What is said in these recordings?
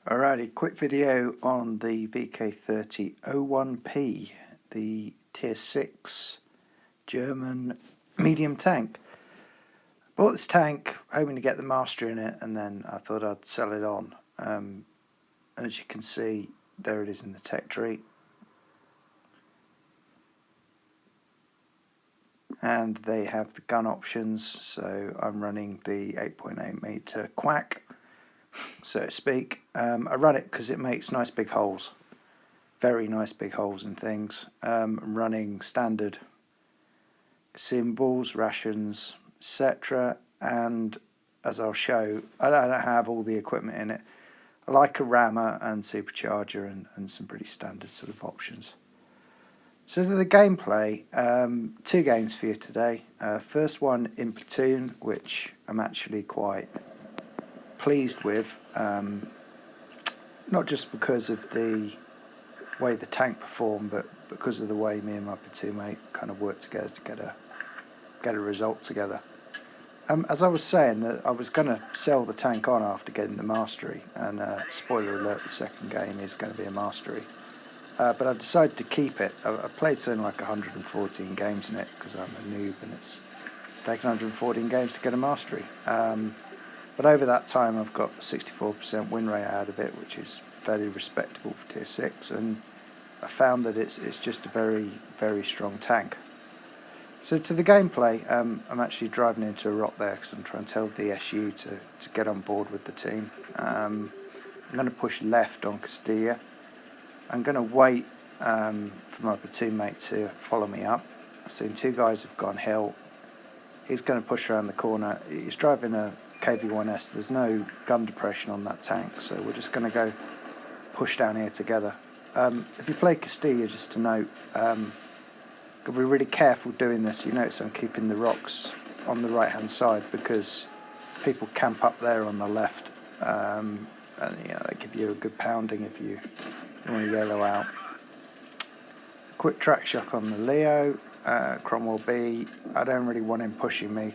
Alrighty, quick video on the Vk30.01, the tier 6 German medium tank. Bought this tank hoping to get the master in it, and then I thought I'd sell it on. And as you can see, there it is in the tech tree. And they have the gun options, so I'm running the 8.8mm quack, so to speak. I run it because it makes nice big holes, very nice big holes in things. I'm running standard symbols, rations, etc. And as I'll show, I don't have all the equipment in it. I like a rammer and supercharger and some pretty standard sort of options. So the gameplay, 2 games for you today. First one in Platoon, which I'm actually quite pleased with, not just because of the way the tank performed, but because of the way me and my platoon mate kind of worked together to get a result together. As I was saying, that I was going to sell the tank on after getting the mastery, and spoiler alert, the second game is going to be a mastery. But I decided to keep it. I played something like 114 games in it because I'm a noob, and it's taken 114 games to get a mastery. But over that time I've got 64% win rate out of it, which is fairly respectable for tier 6, and I found that it's just a very, very strong tank. So to the gameplay, I'm actually driving into a rock there because I'm trying to tell the SU to get on board with the team. I'm going to push left on Castilla. I'm going to wait for my platoon mate to follow me up. I've seen 2 guys have gone hill. He's going to push around the corner. He's driving a KV1S. There's no gun depression on that tank, so we're just going to go push down here together. If you play Castilla, just to note, got to be really careful doing this. You notice I'm keeping the rocks on the right hand side because people camp up there on the left, and you know, they give you a good pounding if you want to yellow out. Quick track shock on the Leo. Cromwell B. I don't really want him pushing me,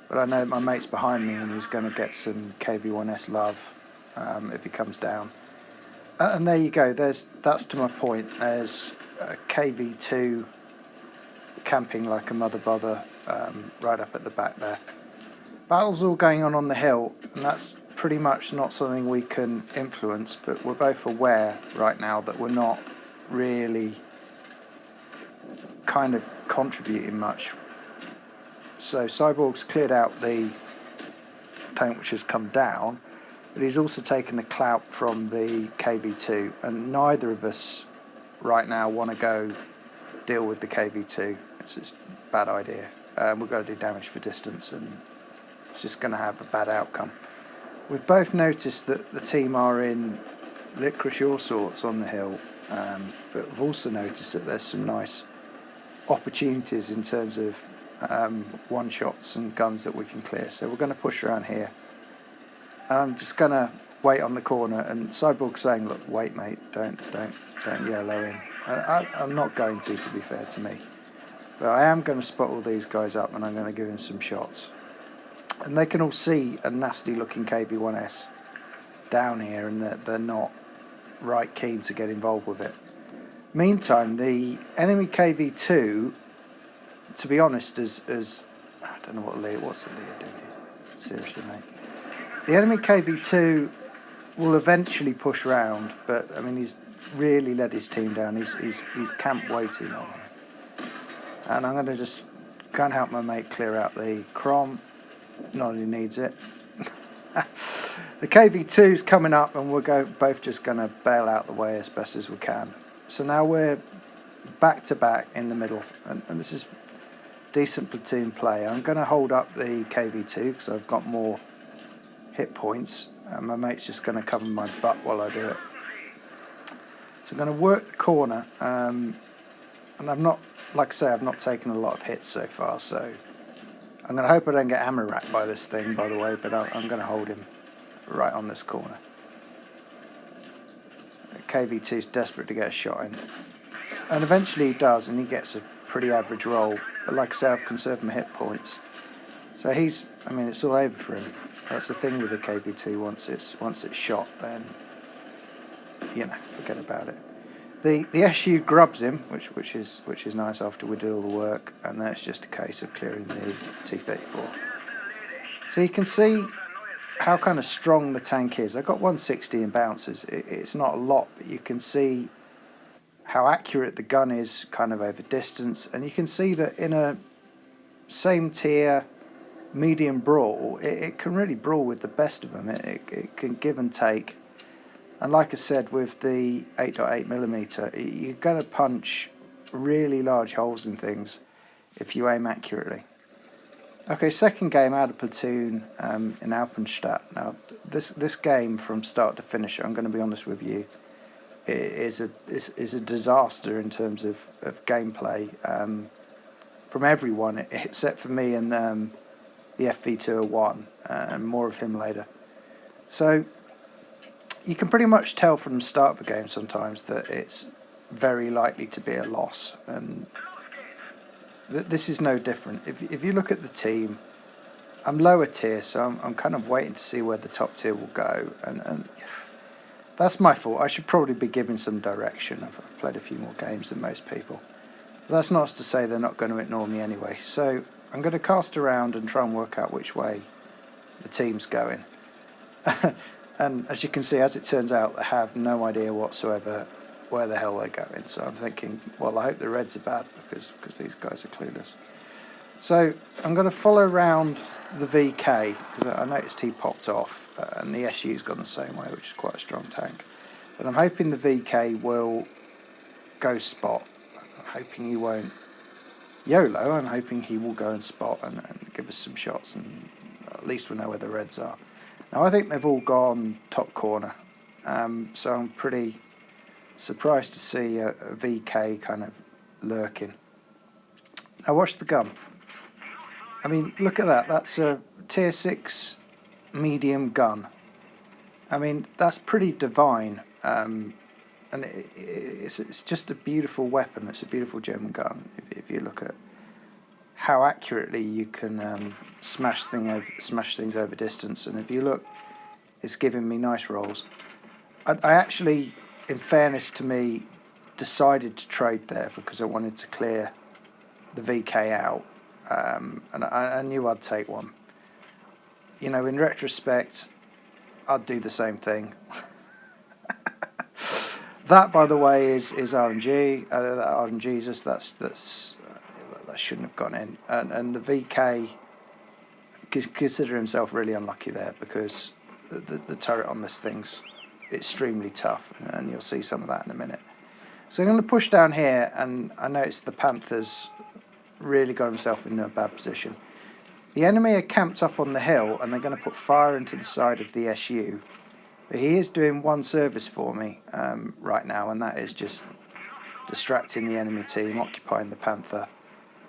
but I know that my mate's behind me and he's going to get some KV1S love if he comes down. And there you go. That's to my point. There's KV2 camping like a mother bother right up at the back there. Battle's all going on the hill, and that's pretty much not something we can influence, but we're both aware right now that we're not really kind of contributing much. So Cyborg's cleared out the tank which has come down, but he's also taken the clout from the KV2, and neither of us right now want to go deal with the KV2. It's a bad idea. We've got to do damage for distance, and it's just going to have a bad outcome. We've both noticed that the team are in licorice all sorts on the hill, but we've also noticed that there's some nice opportunities in terms of one-shots and guns that we can clear. So we're going to push around here. And I'm just going to wait on the corner, and Cyborg's saying, look, wait mate, don't yellow in. I'm not going to be fair to me. But I am going to spot all these guys up, and I'm going to give him some shots. And they can all see a nasty looking KV1S down here, and they're not right keen to get involved with it. Meantime, the enemy KV2, to be honest, as I don't know what's the Leo doing here? Seriously, mate. The enemy KV2 will eventually push round, but I mean he's really let his team down. He's camp waiting on here, and I'm going to just go and help my mate clear out the Crom. Not he needs it. The KV2's coming up, and we're both just going to bail out the way as best as we can. So now we're back to back in the middle, and this is decent platoon play. I'm going to hold up the KV2 because I've got more hit points, and my mate's just going to cover my butt while I do it. So I'm going to work the corner, and I've not, like I say, I've not taken a lot of hits so far, so I'm going to hope I don't get hammer racked by this thing, by the way, but I'm going to hold him right on this corner. KV2's desperate to get a shot in, and eventually he does, and he gets a pretty average roll, but like I say, I've conserved my hit points. So I mean, it's all over for him. That's the thing with the KV2, once it's shot, then you know, forget about it. The SU grubs him, which is nice after we do all the work, and then it's just a case of clearing the T-34. So you can see how kind of strong the tank is. I've got 160 in bounces. It's not a lot, but you can see how accurate the gun is kind of over distance, and you can see that in a same tier medium brawl, it can really brawl with the best of them. It can give and take, and like I said, with the 8.8mm, you're going to punch really large holes in things if you aim accurately. Okay, second game out of platoon in Alpenstadt. Now this game from start to finish, I'm going to be honest with you, is a disaster in terms of gameplay from everyone except for me and the Vk30.01, and more of him later. So you can pretty much tell from the start of the game sometimes that it's very likely to be a loss, and this is no different. If you look at the team, I'm lower tier, so I'm kind of waiting to see where the top tier will go, and that's my fault. I should probably be giving some direction. I've played a few more games than most people. But that's not to say they're not going to ignore me anyway. So I'm going to cast around and try and work out which way the team's going. And as you can see, as it turns out, they have no idea whatsoever where the hell they're going. So I'm thinking, well, I hope the Reds are bad because these guys are clueless. So I'm going to follow around the VK because I noticed he popped off, and the SU's gone the same way, which is quite a strong tank. But I'm hoping the VK will go spot. I'm hoping he won't YOLO. I'm hoping he will go and spot and give us some shots, and at least we know where the Reds are. Now I think they've all gone top corner, so I'm pretty surprised to see a VK kind of lurking. Now watch the gun. I mean, look at that. That's a tier 6 medium gun. I mean, that's pretty divine, and it's just a beautiful weapon. It's a beautiful German gun. If you look at how accurately you can smash things over distance, and if you look, it's giving me nice rolls. I actually, in fairness to me, decided to trade there because I wanted to clear the VK out. And I knew I'd take one. You know, in retrospect, I'd do the same thing. That, by the way, is RNG. RNGesus. That shouldn't have gone in. And the VK could consider himself really unlucky there because the turret on this thing's extremely tough, and you'll see some of that in a minute. So I'm going to push down here, and I noticed the Panthers really got himself in a bad position. The enemy are camped up on the hill, and they're going to put fire into the side of the SU. But he is doing one service for me right now, and that is just distracting the enemy team, occupying the Panther.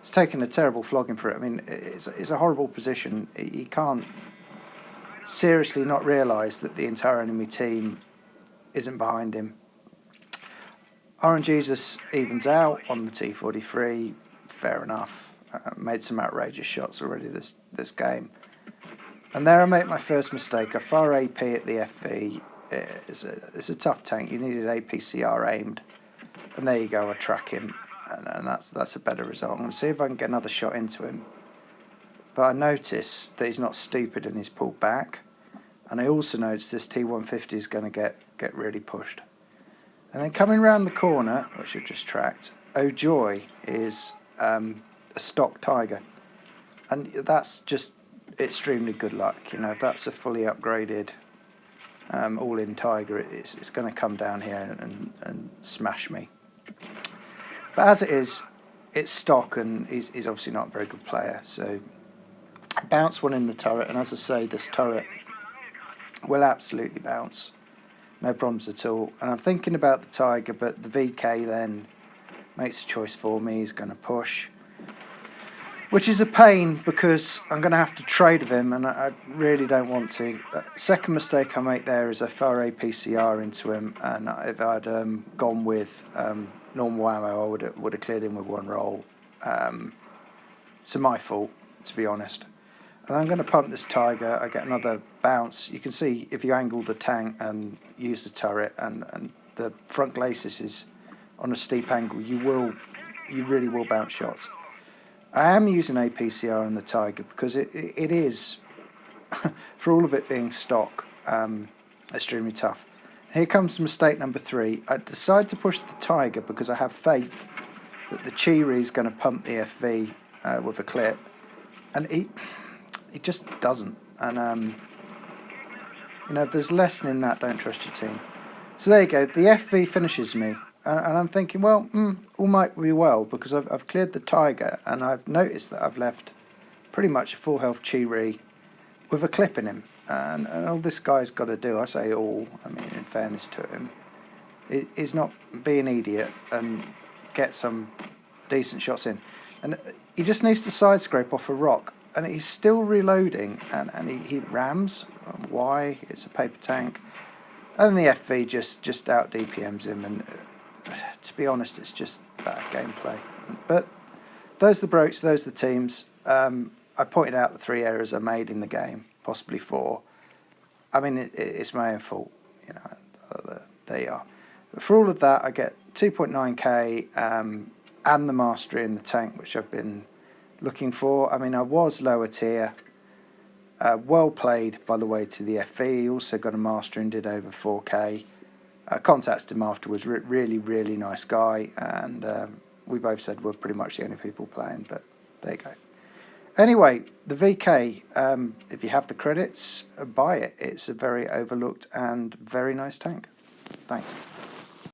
He's taken a terrible flogging for it. I mean, it's a horrible position. He can't seriously not realise that the entire enemy team isn't behind him. RNGesus evens out on the T-43. Fair enough. Made some outrageous shots already this game. And there I make my first mistake. I fire AP at the FV. It's a tough tank. You needed APCR aimed. And there you go, I track him. And that's a better result. I'm going to see if I can get another shot into him. But I notice that he's not stupid and he's pulled back. And I also notice this T-150 is going to get really pushed. And then coming round the corner, which I've just tracked, oh joy, is a stock Tiger, and that's just extremely good luck. You know, if that's a fully upgraded all-in Tiger, it's going to come down here and smash me. But as it is, it's stock, and he's obviously not a very good player. So bounce one in the turret, and as I say, this turret will absolutely bounce, no problems at all. And I'm thinking about the Tiger, but the VK then makes a choice for me. He's going to push, which is a pain because I'm going to have to trade with him, and I really don't want to. Second mistake I make there is I fire APCR into him, and if I'd gone with normal ammo, I would have cleared him with one roll. So my fault, to be honest. And I'm going to pump this Tiger. I get another bounce. You can see if you angle the tank and use the turret and the front glacis is on a steep angle, you really will bounce shots. I am using APCR on the Tiger because it is, for all of it being stock, extremely tough. Here comes mistake number 3. I decide to push the Tiger because I have faith that the Chi-Ri is going to pump the FV with a clip, and it just doesn't. And you know, there's a lesson in that. Don't trust your team. So there you go. The FV finishes me, and I'm thinking, well, all might be well because I've cleared the Tiger, and I've noticed that I've left pretty much a full health Chi-Ri with a clip in him. And all this guy's got to do, I say all, I mean, in fairness to him, is not be an idiot and get some decent shots in. And he just needs to side scrape off a rock, and he's still reloading, and he rams. Why? It's a paper tank. And the FV just out DPMs him, and to be honest, it's just bad gameplay. But those are the Brokes, those are the teams. I pointed out the 3 errors I made in the game, possibly 4. I mean, it's my own fault, you know. There you are. But for all of that, I get 2.9k and the mastery in the tank, which I've been looking for. I mean, I was lower tier. Well played, by the way, to the FV. He also got a master and did over 4k. Contacted him afterwards. Really, really nice guy. And we both said we're pretty much the only people playing, but there you go. Anyway, the VK, if you have the credits, buy it. It's a very overlooked and very nice tank. Thanks.